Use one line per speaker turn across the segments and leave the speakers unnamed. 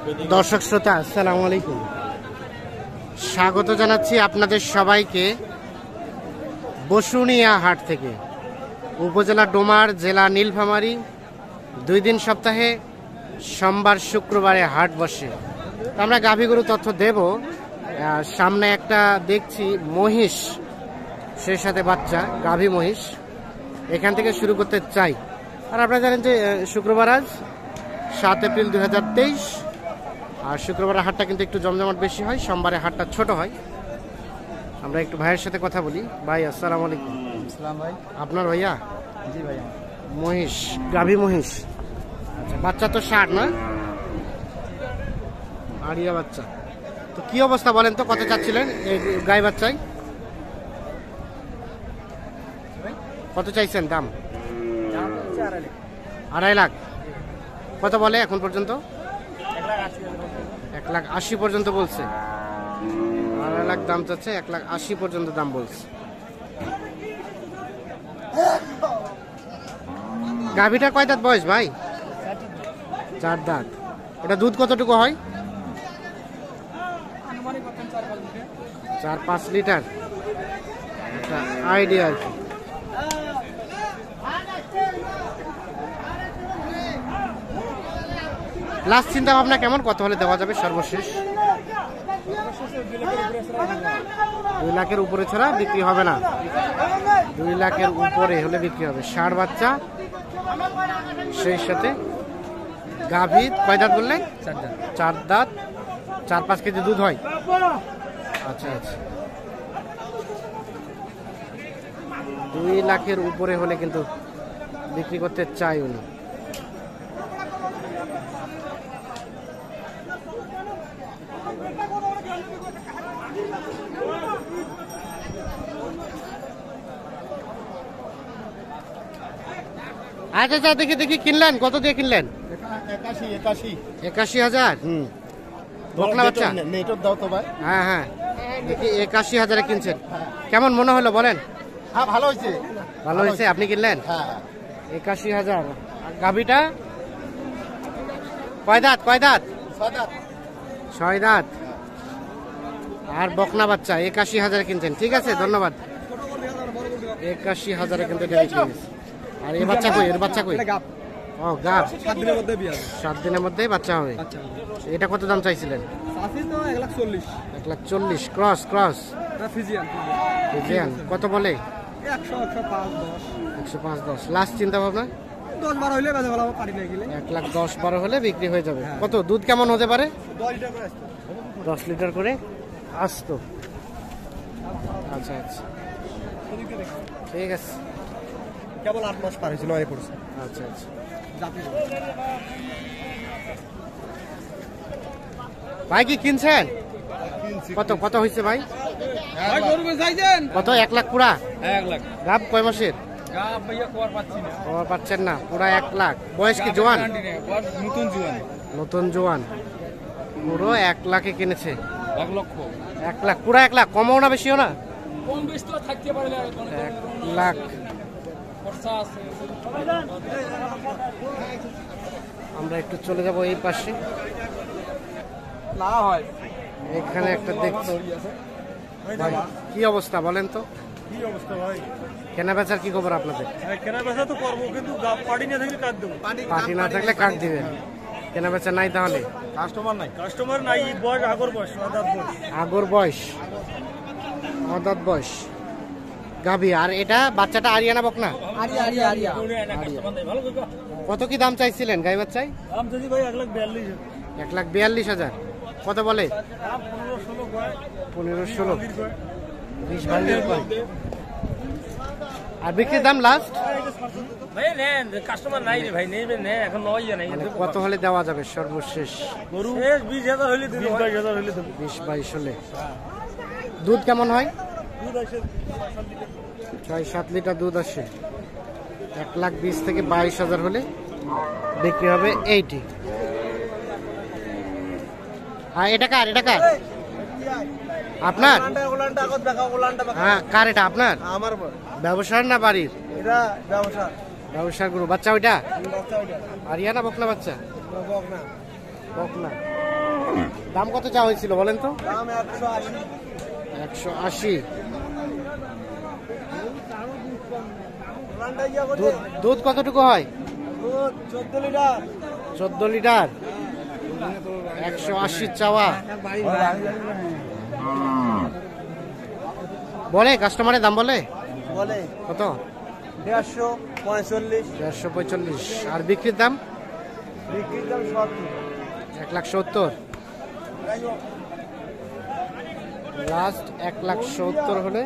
দর্শক শ্রোতা আসসালামু আলাইকুম, স্বাগত জানাচ্ছি আপনাদের সবাইকে বসুনিয়া হাট থেকে। উপজেলা ডোমার, জেলা নীলফামারী। 2 দিন সপ্তাহে সোমবার শুক্রবারে হাট বসে। আমরা গাভী গরু তথ্য দেব। সামনে একটা দেখছি মহিষ, সেই সাথে বাচ্চা, গাভী মহিষ। এখান থেকে শুরু করতে চাই। আর আপনারা জানেন যে শুক্রবার আজ 7 এপ্রিল 2023। আর শুক্রবারের হাটটা কিন্তু একটু জমজমাট বেশি হয়, সোমবারে হাটটা ছোট হয়। আমরা একটু ভাইয়ের সাথে কথা বলি। ভাই আসসালামু আলাইকুম।
আসসালাম ভাই।
আপনার ভাইয়া?
জি ভাই।
মহিষ, গাভী মহিষ। আচ্ছা, বাচ্চা তো 60 না? আড়িয়া বাচ্চা। তো কি অবস্থা বলেন তো, কত চাচ্ছিলেন এই গাই বাচ্চায়? কত চাইছেন দাম? 2.5 লাখ। কত বলে এখন পর্যন্ত? 1,80,000 পর্যন্ত বলছে। 2.5 লাখ দাম চাচ্ছে, 1,80,000 পর্যন্ত দাম বলছে। গাভীটার কয় দাঁত বয়স ভাই? 4 দাঁত। এটা দুধ কতটুকু হয়? 4-5 লিটার। একটা আইডিয়া আর কি। লাস্ট চিন্তা ভাবনা কেমন, কত হলে দেওয়া যাবে সর্বশেষ? 2 লাখের উপরে ছাড়া বিক্রি হবে না। 2 লাখের উপরে হলে বিক্রি হবে। 60 বাচ্চা, সেই সাথে গাভী। কয় দাঁত বললেন? 4 দাঁত। 4-5 কেজি দুধ হয়। আচ্ছা আচ্ছা, 2 লাখের উপরে হলে কিন্তু বিক্রি করতে চাই উনি। আচ্ছা আচ্ছা, দেখি দেখি, কিনলেন কত দিয়ে কিনলেন? 81,000। বকনা বাচ্চা? হ্যাঁ হ্যাঁ, দেখি 81,000 কিনছেন। কেমন মনে হলো বলেন?
হ্যাঁ, ভালো হয়েছে।
ভালো হয়েছে, আপনি কিনলেন?
হ্যাঁ।
81,000। গাভীটা কয় দাঁত? 6 দাঁত। আর বকনা বাচ্চা 81,000 কিনছেন। ঠিক আছে, ধন্যবাদ। 81,000 কিন্তু এটা বিক্রি হয়েছে। আর এই বাচ্চা কই? এর বাচ্চা কই? ও গাব।
7 দিনের মধ্যে বিয়ে হবে।
7 দিনের মধ্যেই বাচ্চা হবে। এটা কত দাম চাইছিলেন?
সাথে তো 1,40,000।
1,40,000। ক্রস
না, ফিজিয়ান।
ফিজিয়ান। কত বলে?
100, 105, 10।
105, 10। লাস্ট চিন্তা ভাবনা
10-12 হইলে বেজে ভালো পারি না গেলে।
1,10-12 হলে বিক্রি হয়ে যাবে। কত দুধ কেমন হতে পারে?
10 লিটার করে আসতো।
10 লিটার করে আসতো। আচ্ছা আচ্ছা, ঠিক আছে।
কেবল 8 মাস পার হয়েছিল, নয় পড়ছে।
আচ্ছা আচ্ছা, ভাই কি কিনছেন? কত কত হয়েছে ভাই? কত? 1 লাখ পুরা?
1 লাখ।
গাব কয় মাসের?
গাব ভাইয়া কোয়ার পাচ্ছি না।
খবর পাচ্ছেন না? পুরা 1 লাখ। বয়স কি জোয়ান?
নতুন জোয়ান।
নতুন জোয়ান। পুরো 1 লাখে কিনেছে।
1 লক্ষ।
1 লাখ, পুরা 1 লাখ। কমও না বেশিও না?
কম বেশি তো থাকতে পারে না।
1 লাখ।
খরচা আছে।
আমরা একটু চলে যাব এই পাশে।
না হয়
এখানে একটা দেখছি। ভাই কি অবস্থা বলেন তো?
কি অবস্থা ভাই?
কেনা বেচার কি খবর আপনাদের?
কেনা বেচা তো করবো, কিন্তু পার্টি না থাকলে কাট দেবো।
পার্টি না থাকলে কাট দিবেন। কেনা বেচা নাই তাহলে?
কাস্টমার নাই। বয়স আগর বয়স, আদাত বয়স।
আগর বয়স, অদাত বয়স গাভী। আর এটা বাচ্চাটা আরিয়ানা বকনা?
আরিয়া।
কত কি দাম চাইছিলেন গাই বাচ্চায়?
দাম যদি ভাই 1,42,000।
1,42,000। কত বলে? 15-16, 20 ভাঙিয়ে কয়। আর বিক্রির দাম লাস্ট
ভাই নেন, কাস্টমার নাই রে ভাই, নেবেন না এখন, নয় নাই।
মানে কত হলে দেওয়া যাবে সর্বশেষ?
গরু 20,000 হইলে দেব, 22,000 হইলে দেব।
20-22 হলে। দুধ কেমন হয়?
দুধ আসে
6-7 লিটার দুধ আসে। 1,20,000 থেকে 22,000 হলে বিক্রি হবে 80। হ্যাঁ, এটা কার? এটা কার? আপনার? হ্যাঁ, কার এটা? আপনার?
আমার
ব্যবসার না বাড়ির?
এটা ব্যবসা।
ব্যবসার গরু। বাচ্চা ওইটা আরিয়ানা বকনা বাচ্চা? বকনা। দাম কত চা হয়েছিল বলেন তো?
দাম
180।
দুধ
দুধ কতটুকু হয়?
14 লিটার।
14 লিটার। 180 চাওয়া। বলে কাস্টমারের দাম বলে
বলে
কত?
150, 45।
145। আর বিক্রির দাম?
বিক্রির দাম 70।
1,70,000। লাস্ট 1,70,000 হলে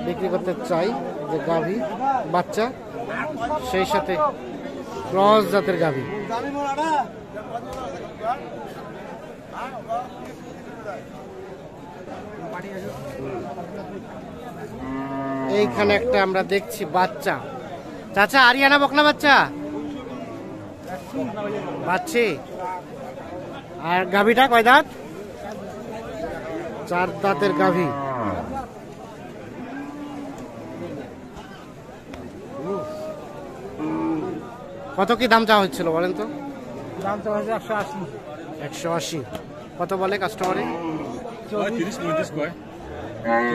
বিক্রি করতে চাই। যে গাভী বাচ্চা, সেই সাথে ক্রস জাতের গাভী। এইখানে একটা আমরা দেখছি বাচ্চা। চাচা আরিয়ানা বকনা বাচ্চা বাচ্চি। আর গাভীটা কয় দাঁত? 4 দাঁতের গাভী। কত কি দাম চাওয়া হচ্ছিল বলেন তো?
দাম তো হচ্ছে 180।
180। কত বলে কাস্টমারে?
30-35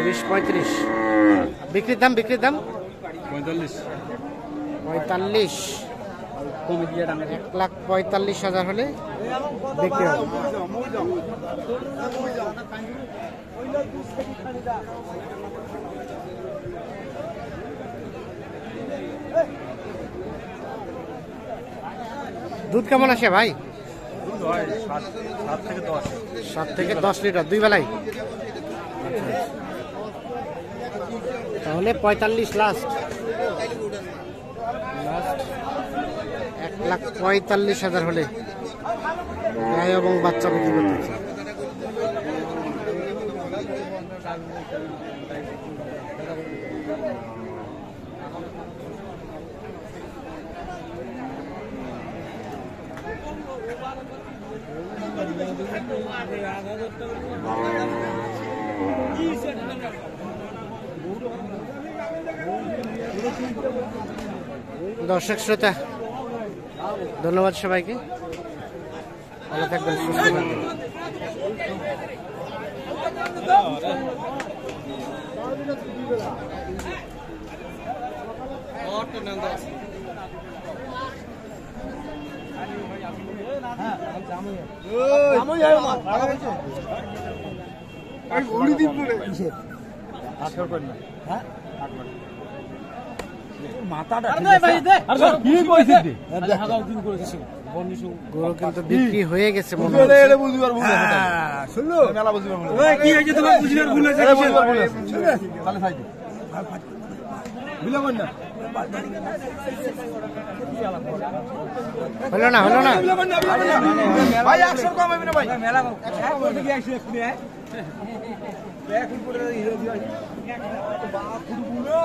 30-35। বিক্রির দাম? বিক্রির দাম 45।
কমে দিয়ে দাম
1,45,000 হলে বিক্রি হবে। দুধ কেমন আসে ভাই? 7 থেকে 10 লিটার 2 বেলায়। তাহলে 45 লাস্ট। 1,45,000 হলে গাই এবং বাচ্চা বিক্রি করতেছে। দর্শক শ্রোতা, ধন্যবাদ সবাইকে। ভালো থাকবেন, সুস্থ থাকবেন। গরু কিন্তু বিক্রি হয়ে গেছে মনে হলো না, হলো না।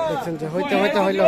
দেখছেন যে হইতে হইতে হইলো।